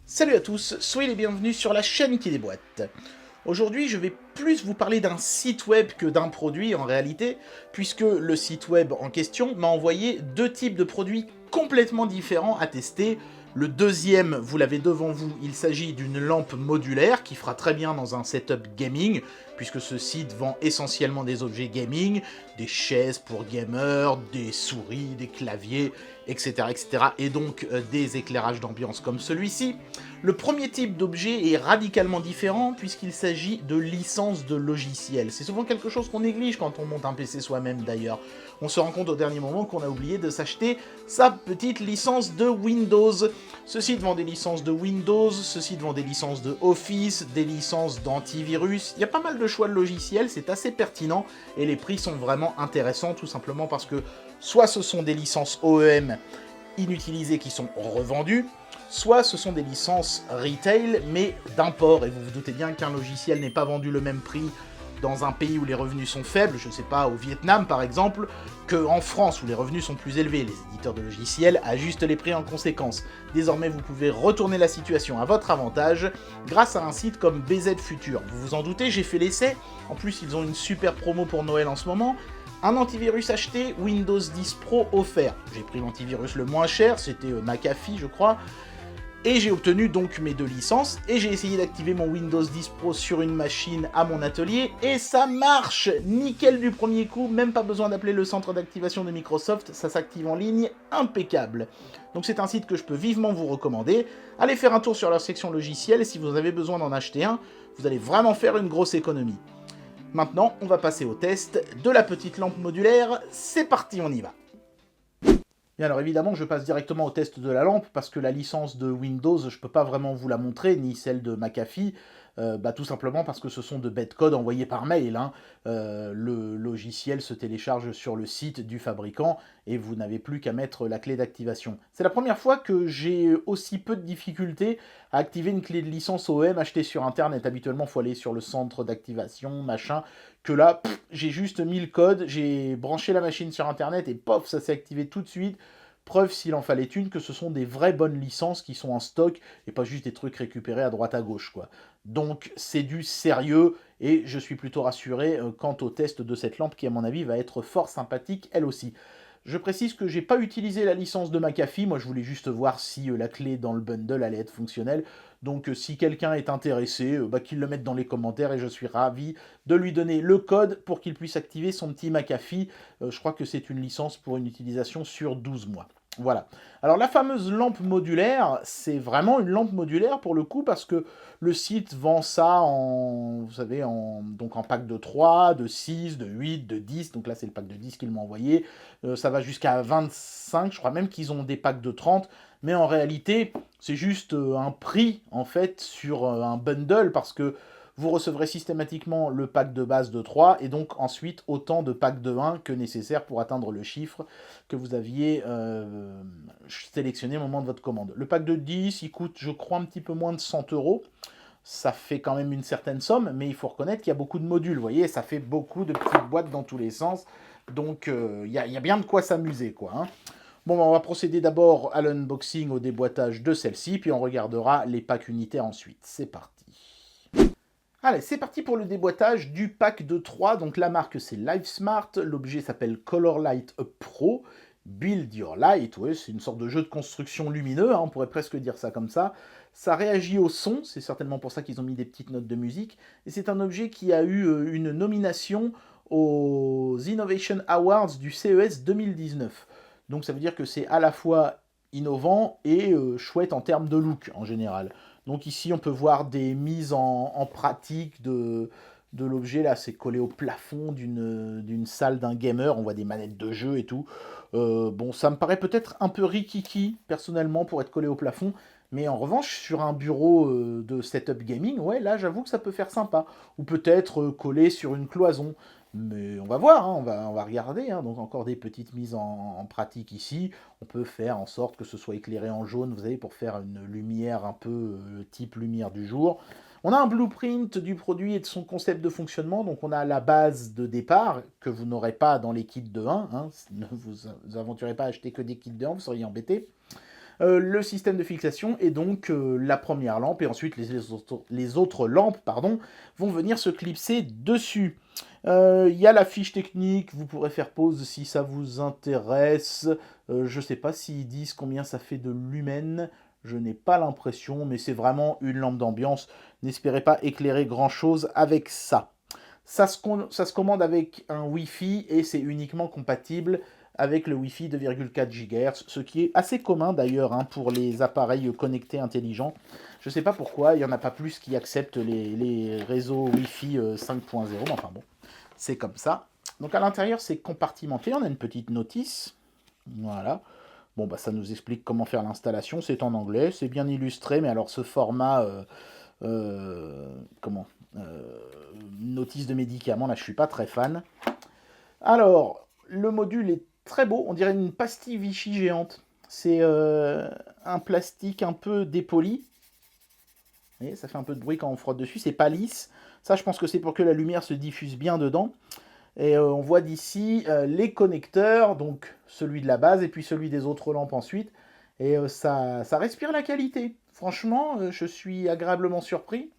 Salut à tous, soyez les bienvenus sur la chaîne qui déboîte. Aujourd'hui, je vais plus vous parler d'un site web que d'un produit en réalité, puisque le site web en question m'a envoyé deux types de produits complètement différents à tester. Le deuxième, vous l'avez devant vous, il s'agit d'une lampe modulaire qui fera très bien dans un setup gaming, puisque ce site vend essentiellement des objets gaming, des chaises pour gamers, des souris, des claviers, etc. etc. et donc des éclairages d'ambiance comme celui-ci. Le premier type d'objet est radicalement différent puisqu'il s'agit de licences de logiciels. C'est souvent quelque chose qu'on néglige quand on monte un PC soi-même d'ailleurs. On se rend compte au dernier moment qu'on a oublié de s'acheter sa petite licence de Windows. Ce site vend des licences de Windows, ce site vend des licences de Office, des licences d'antivirus. Il y a pas mal de choix de logiciels, c'est assez pertinent et les prix sont vraiment intéressants tout simplement parce que soit ce sont des licences OEM inutilisées qui sont revendues, soit ce sont des licences retail, mais d'import. Et vous vous doutez bien qu'un logiciel n'est pas vendu le même prix dans un pays où les revenus sont faibles, je sais pas, au Vietnam par exemple, qu'en France où les revenus sont plus élevés. Les éditeurs de logiciels ajustent les prix en conséquence. Désormais, vous pouvez retourner la situation à votre avantage grâce à un site comme BZ Future. Vous vous en doutez, j'ai fait l'essai. En plus, ils ont une super promo pour Noël en ce moment. Un antivirus acheté, Windows 10 Pro offert. J'ai pris l'antivirus le moins cher, c'était McAfee je crois, et j'ai obtenu donc mes deux licences, et j'ai essayé d'activer mon Windows 10 Pro sur une machine à mon atelier, et ça marche! Nickel du premier coup, même pas besoin d'appeler le centre d'activation de Microsoft, ça s'active en ligne, impeccable. Donc c'est un site que je peux vivement vous recommander. Allez faire un tour sur leur section logicielle, et si vous avez besoin d'en acheter un, vous allez vraiment faire une grosse économie. Maintenant, on va passer au test de la petite lampe modulaire. C'est parti, on y va. Bien, alors évidemment, je passe directement au test de la lampe, parce que la licence de Windows, je ne peux pas vraiment vous la montrer, ni celle de McAfee, tout simplement parce que ce sont de bêtes codes envoyés par mail. Hein. Le logiciel se télécharge sur le site du fabricant, et vous n'avez plus qu'à mettre la clé d'activation. C'est la première fois que j'ai aussi peu de difficultés à activer une clé de licence OEM achetée sur Internet. Habituellement, il faut aller sur le centre d'activation, machin, que là, j'ai juste mis le code, j'ai branché la machine sur Internet, et pof, ça s'est activé tout de suite. Preuve, s'il en fallait une, que ce sont des vraies bonnes licences qui sont en stock et pas juste des trucs récupérés à droite à gauche, quoi. Donc c'est du sérieux et je suis plutôt rassuré quant au test de cette lampe qui, à mon avis, va être fort sympathique elle aussi. Je précise que j'ai pas utilisé la licence de McAfee, moi je voulais juste voir si la clé dans le bundle allait être fonctionnelle. Donc si quelqu'un est intéressé, qu'il le mette dans les commentaires et je suis ravi de lui donner le code pour qu'il puisse activer son petit McAfee. Je crois que c'est une licence pour une utilisation sur 12 mois. Voilà. Alors la fameuse lampe modulaire, c'est vraiment une lampe modulaire pour le coup parce que le site vend ça en, vous savez, donc en pack de 3, de 6, de 8, de 10. Donc là c'est le pack de 10 qu'ils m'ont envoyé. Ça va jusqu'à 25, je crois même qu'ils ont des packs de 30. Mais en réalité, c'est juste un prix en fait sur un bundle parce que vous recevrez systématiquement le pack de base de 3 et donc ensuite autant de packs de 1 que nécessaire pour atteindre le chiffre que vous aviez sélectionné au moment de votre commande. Le pack de 10, il coûte, je crois, un petit peu moins de 100 euros. Ça fait quand même une certaine somme, mais il faut reconnaître qu'il y a beaucoup de modules, vous voyez, ça fait beaucoup de petites boîtes dans tous les sens, donc il y a bien de quoi s'amuser, quoi. Hein. Bon, on va procéder d'abord à l'unboxing, au déboîtage de celle-ci, puis on regardera les packs unitaires ensuite. C'est parti. Allez, c'est parti pour le déboîtage du pack de 3. Donc la marque c'est LiveSmart, l'objet s'appelle Colorlight Pro. Build Your Light, ouais, c'est une sorte de jeu de construction lumineux, hein, on pourrait presque dire ça comme ça. Ça réagit au son, c'est certainement pour ça qu'ils ont mis des petites notes de musique. Et c'est un objet qui a eu une nomination aux Innovation Awards du CES 2019. Donc ça veut dire que c'est à la fois innovant et chouette en termes de look en général. Donc ici on peut voir des mises en pratique de l'objet, là c'est collé au plafond d'une salle d'un gamer, on voit des manettes de jeu et tout. Bon, ça me paraît peut-être un peu rikiki personnellement pour être collé au plafond, mais en revanche sur un bureau de setup gaming, ouais là j'avoue que ça peut faire sympa. Ou peut-être collé sur une cloison. Mais on va voir, hein, on va regarder. Hein. Donc encore des petites mises en pratique ici. On peut faire en sorte que ce soit éclairé en jaune, vous savez, pour faire une lumière un peu type lumière du jour. On a un blueprint du produit et de son concept de fonctionnement. Donc on a la base de départ que vous n'aurez pas dans les kits de 1. Hein. Ne vous aventurez pas à acheter que des kits de 1, vous seriez embêté. le système de fixation est donc la première lampe, et ensuite les autres lampes pardon, vont venir se clipser dessus. Il y a la fiche technique, vous pourrez faire pause si ça vous intéresse. Je sais pas s'ils disent combien ça fait de lumens, je n'ai pas l'impression, mais c'est vraiment une lampe d'ambiance. N'espérez pas éclairer grand chose avec ça. Ça se commande avec un Wi-Fi et c'est uniquement compatible avec le Wi-Fi 2,4 GHz, ce qui est assez commun d'ailleurs hein, pour les appareils connectés intelligents. Je ne sais pas pourquoi, il n'y en a pas plus qui acceptent les réseaux Wi-Fi 5.0, mais enfin bon, c'est comme ça. Donc à l'intérieur, c'est compartimenté, on a une petite notice, voilà. Bon, bah ça nous explique comment faire l'installation, c'est en anglais, c'est bien illustré, mais alors ce format, notice de médicaments, là je suis pas très fan. Alors, le module est très beau, on dirait une pastille Vichy géante. C'est un plastique un peu dépoli. Vous voyez, ça fait un peu de bruit quand on frotte dessus, c'est pas lisse. Ça, je pense que c'est pour que la lumière se diffuse bien dedans. Et on voit d'ici les connecteurs, donc celui de la base et puis celui des autres lampes ensuite. Et ça respire la qualité. Franchement, je suis agréablement surpris.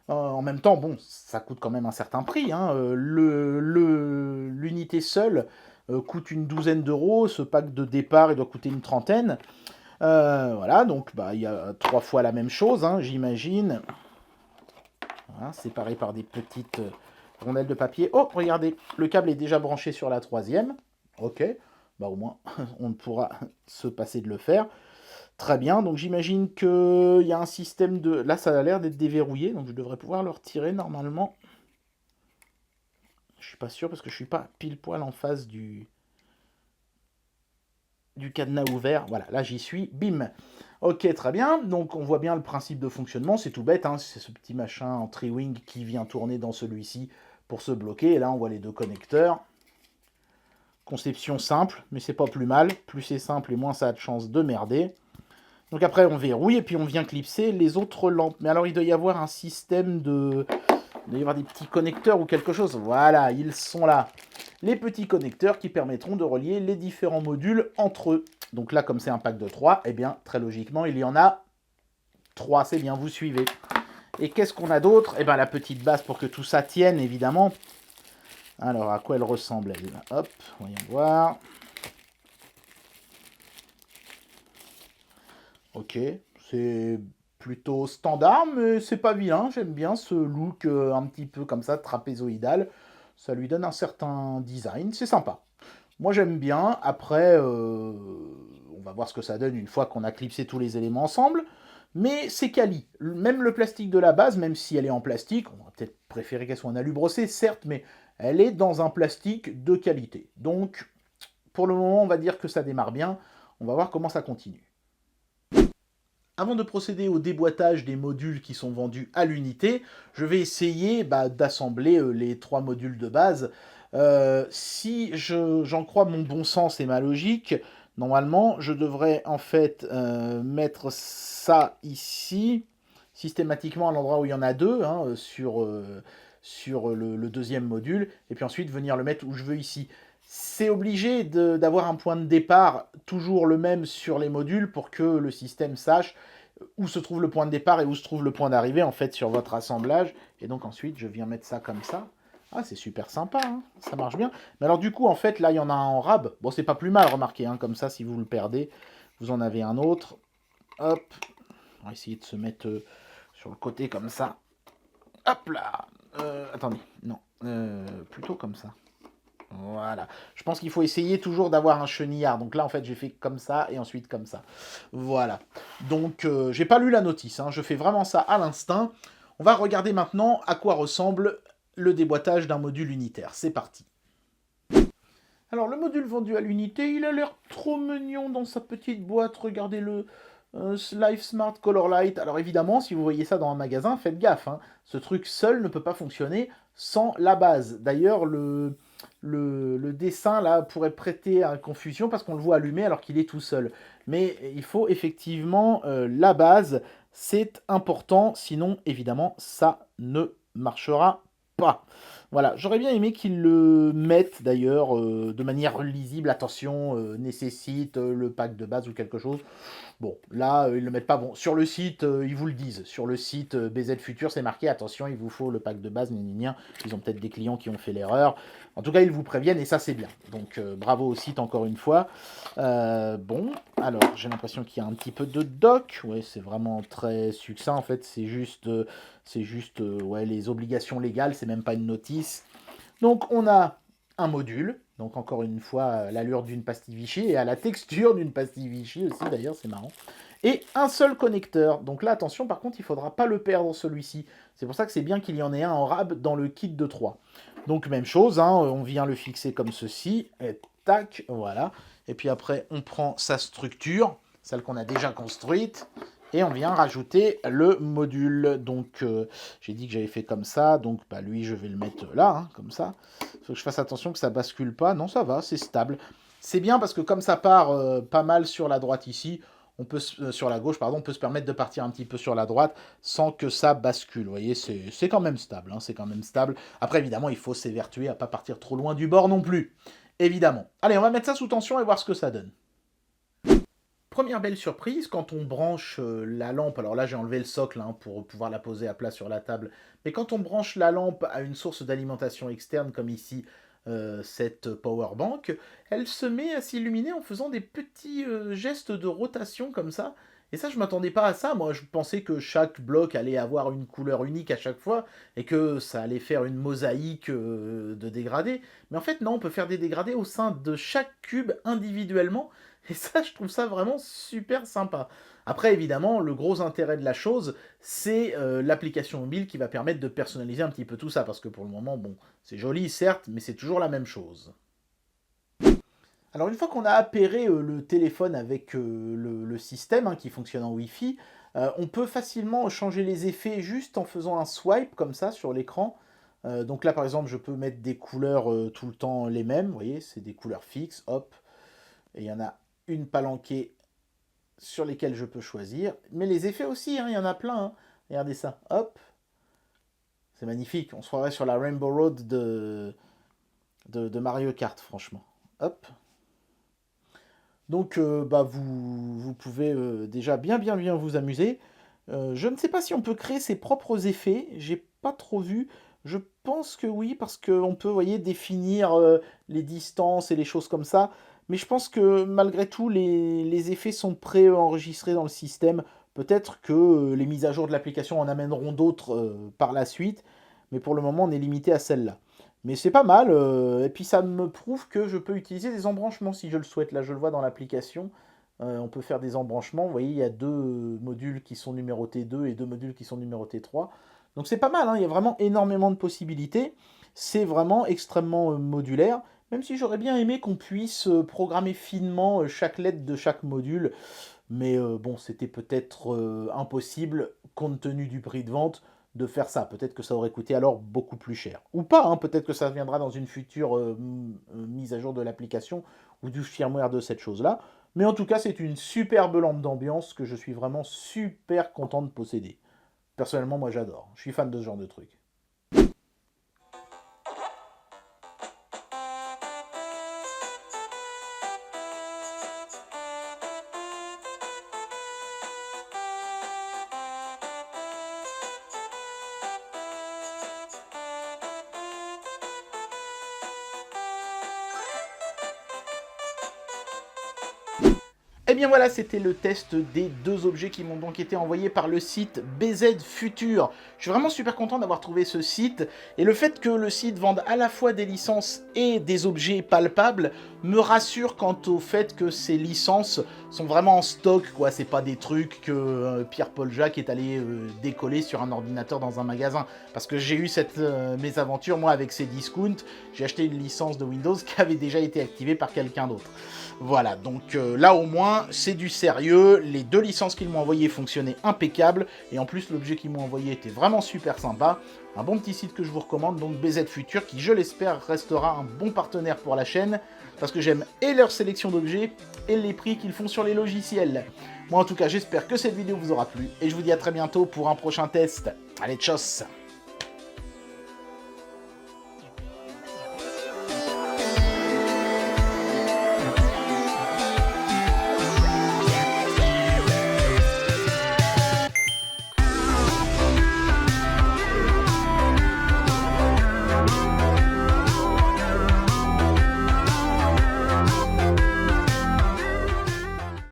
En même temps, bon, ça coûte quand même un certain prix. Hein. L'unité seule coûte une douzaine d'euros. Ce pack de départ, il doit coûter une trentaine. Voilà, donc bah, il y a 3 fois la même chose, hein, j'imagine. Voilà, séparé par des petites rondelles de papier. Oh, regardez, le câble est déjà branché sur la 3e. Ok, bah au moins, on ne pourra se passer de le faire. Très bien, donc j'imagine qu'il y a un système de... Là, ça a l'air d'être déverrouillé, donc je devrais pouvoir le retirer normalement. Je suis pas sûr parce que je suis pas pile poil en face du cadenas ouvert. Voilà, là j'y suis, bim. Ok, très bien, donc on voit bien le principe de fonctionnement, c'est tout bête, hein, c'est ce petit machin en tri-wing qui vient tourner dans celui-ci pour se bloquer, et là on voit les deux connecteurs. Conception simple, mais c'est pas plus mal, plus c'est simple et moins ça a de chance de merder. Donc après, on verrouille et puis on vient clipser les autres lampes. Mais alors, il doit y avoir un système de... Il doit y avoir des petits connecteurs ou quelque chose. Voilà, ils sont là. Les petits connecteurs qui permettront de relier les différents modules entre eux. Donc là, comme c'est un pack de 3, eh bien, très logiquement, il y en a 3. C'est bien, vous suivez. Et qu'est-ce qu'on a d'autre? Eh bien, la petite base pour que tout ça tienne, évidemment. Alors, à quoi elle ressemble, elle? Hop, voyons voir. Ok, c'est plutôt standard, mais c'est pas vilain. J'aime bien ce look un petit peu comme ça, trapézoïdal. Ça lui donne un certain design, c'est sympa. Moi j'aime bien. Après, on va voir ce que ça donne une fois qu'on a clipsé tous les éléments ensemble. Mais c'est quali. Même le plastique de la base, même si elle est en plastique, on va peut-être préférer qu'elle soit en alu brossé, certes, mais elle est dans un plastique de qualité. Donc, pour le moment, on va dire que ça démarre bien. On va voir comment ça continue. Avant de procéder au déboîtage des modules qui sont vendus à l'unité, je vais essayer d'assembler les 3 modules de base. Si j'en crois mon bon sens et ma logique, normalement, je devrais en fait mettre ça ici, systématiquement à l'endroit où il y en a 2, hein, sur le deuxième module, et puis ensuite venir le mettre où je veux ici. C'est obligé d'avoir un point de départ toujours le même sur les modules pour que le système sache où se trouve le point de départ et où se trouve le point d'arrivée en fait sur votre assemblage. Et donc ensuite je viens mettre ça comme ça. Ah, c'est super sympa, hein, ça marche bien. Mais alors du coup en fait là il y en a un en rab. Bon, c'est pas plus mal, remarquez, hein, comme ça si vous le perdez, vous en avez un autre. Hop, on va essayer de se mettre sur le côté comme ça. Hop là, attendez, non, plutôt comme ça. Voilà. Je pense qu'il faut essayer toujours d'avoir un chenillard. Donc là, en fait, j'ai fait comme ça et ensuite comme ça. Voilà. Donc, j'ai pas lu la notice. Hein. Je fais vraiment ça à l'instinct. On va regarder maintenant à quoi ressemble le déboîtage d'un module unitaire. C'est parti. Alors, le module vendu à l'unité, il a l'air trop mignon dans sa petite boîte. Regardez-le. Life Smart Color Light. Alors évidemment, si vous voyez ça dans un magasin, faites gaffe. Hein. Ce truc seul ne peut pas fonctionner sans la base. D'ailleurs, le dessin là pourrait prêter à confusion parce qu'on le voit allumé alors qu'il est tout seul. Mais il faut effectivement la base. C'est important. Sinon, évidemment, ça ne marchera pas. Voilà, j'aurais bien aimé qu'ils le mettent d'ailleurs de manière lisible. Attention, nécessite le pack de base ou quelque chose. Bon, là, ils le mettent pas. Bon, sur le site, ils vous le disent. Sur le site BZ Future, c'est marqué attention, il vous faut le pack de base, Ils ont peut-être des clients qui ont fait l'erreur. En tout cas, ils vous préviennent et ça, c'est bien. Donc, bravo au site encore une fois. Bon, alors, j'ai l'impression qu'il y a un petit peu de doc. Ouais, c'est vraiment très succinct. En fait, c'est juste ouais, les obligations légales. C'est même pas une notice. Donc, on a un module. Donc, encore une fois, à l'allure d'une pastille Vichy et à la texture d'une pastille Vichy aussi, d'ailleurs, c'est marrant. Et un seul connecteur. Donc là, attention, par contre, il ne faudra pas le perdre, celui-ci. C'est pour ça que c'est bien qu'il y en ait un en rab dans le kit de 3. Donc, même chose, hein, on vient le fixer comme ceci. Et tac, voilà. Et puis après, on prend sa structure, celle qu'on a déjà construite. Et on vient rajouter le module. Donc, j'ai dit que j'avais fait comme ça. Donc, bah, lui, je vais le mettre là, hein, comme ça. Il faut que je fasse attention que ça bascule pas. Non, ça va, c'est stable. C'est bien parce que comme ça part pas mal sur la droite ici, on peut, sur la gauche, pardon, on peut se permettre de partir un petit peu sur la droite sans que ça bascule. Vous voyez, c'est quand même stable. Hein, c'est quand même stable. Après, évidemment, il faut s'évertuer à pas partir trop loin du bord non plus. Évidemment. Allez, on va mettre ça sous tension et voir ce que ça donne. Première belle surprise, quand on branche la lampe, alors là j'ai enlevé le socle hein, pour pouvoir la poser à plat sur la table, mais quand on branche la lampe à une source d'alimentation externe, comme ici cette power bank, elle se met à s'illuminer en faisant des petits gestes de rotation comme ça. Et ça, je m'attendais pas à ça. Moi, je pensais que chaque bloc allait avoir une couleur unique à chaque fois et que ça allait faire une mosaïque de dégradés. Mais en fait, non, on peut faire des dégradés au sein de chaque cube individuellement. Et ça, je trouve ça vraiment super sympa. Après, évidemment, le gros intérêt de la chose, c'est l'application mobile qui va permettre de personnaliser un petit peu tout ça. Parce que pour le moment, bon, c'est joli, certes, mais c'est toujours la même chose. Alors une fois qu'on a appairé le téléphone avec le système hein, qui fonctionne en Wi-Fi, on peut facilement changer les effets juste en faisant un swipe comme ça sur l'écran. Donc là par exemple je peux mettre des couleurs tout le temps les mêmes, vous voyez, c'est des couleurs fixes, hop. Et il y en a une palanquée sur lesquelles je peux choisir. Mais les effets aussi, hein, il y en a plein. Hein. Regardez ça, hop. C'est magnifique, on se croirait sur la Rainbow Road de Mario Kart franchement. Hop. Donc bah, vous pouvez déjà bien vous amuser. Je ne sais pas si on peut créer ses propres effets, j'ai pas trop vu. Je pense que oui, parce qu'on peut, vous voyez, définir les distances et les choses comme ça. Mais je pense que malgré tout, les effets sont pré-enregistrés dans le système. Peut-être que les mises à jour de l'application en amèneront d'autres par la suite. Mais pour le moment, on est limité à celle-là. Mais c'est pas mal, et puis ça me prouve que je peux utiliser des embranchements si je le souhaite. Là, je le vois dans l'application, on peut faire des embranchements. Vous voyez, il y a deux modules qui sont numérotés 2 et deux modules qui sont numérotés 3. Donc c'est pas mal, hein, il y a vraiment énormément de possibilités. C'est vraiment extrêmement modulaire, même si j'aurais bien aimé qu'on puisse programmer finement chaque lettre de chaque module. Mais bon, c'était peut-être impossible, compte tenu du prix de vente, de faire ça. Peut-être que ça aurait coûté alors beaucoup plus cher. Ou pas, hein, peut-être que ça viendra dans une future mise à jour de l'application ou du firmware de cette chose-là. Mais en tout cas, c'est une superbe lampe d'ambiance que je suis vraiment super content de posséder. Personnellement, moi j'adore. Je suis fan de ce genre de truc. Et bien voilà, c'était le test des deux objets qui m'ont donc été envoyés par le site BZ Future. Je suis vraiment super content d'avoir trouvé ce site, et le fait que le site vende à la fois des licences et des objets palpables me rassure quant au fait que ces licences sont vraiment en stock, quoi. C'est pas des trucs que Pierre-Paul Jacques est allé décoller sur un ordinateur dans un magasin. Parce que j'ai eu cette mésaventure, moi, avec ces discounts. J'ai acheté une licence de Windows qui avait déjà été activée par quelqu'un d'autre. Voilà, donc là au moins, c'est du sérieux. Les deux licences qu'ils m'ont envoyées fonctionnaient impeccable. Et en plus, l'objet qu'ils m'ont envoyé était vraiment super sympa. Un bon petit site que je vous recommande, donc BZ Future, qui, je l'espère, restera un bon partenaire pour la chaîne. Parce que j'aime et leur sélection d'objets, et les prix qu'ils font sur les logiciels. Moi, en tout cas, j'espère que cette vidéo vous aura plu. Et je vous dis à très bientôt pour un prochain test. Allez, tchuss!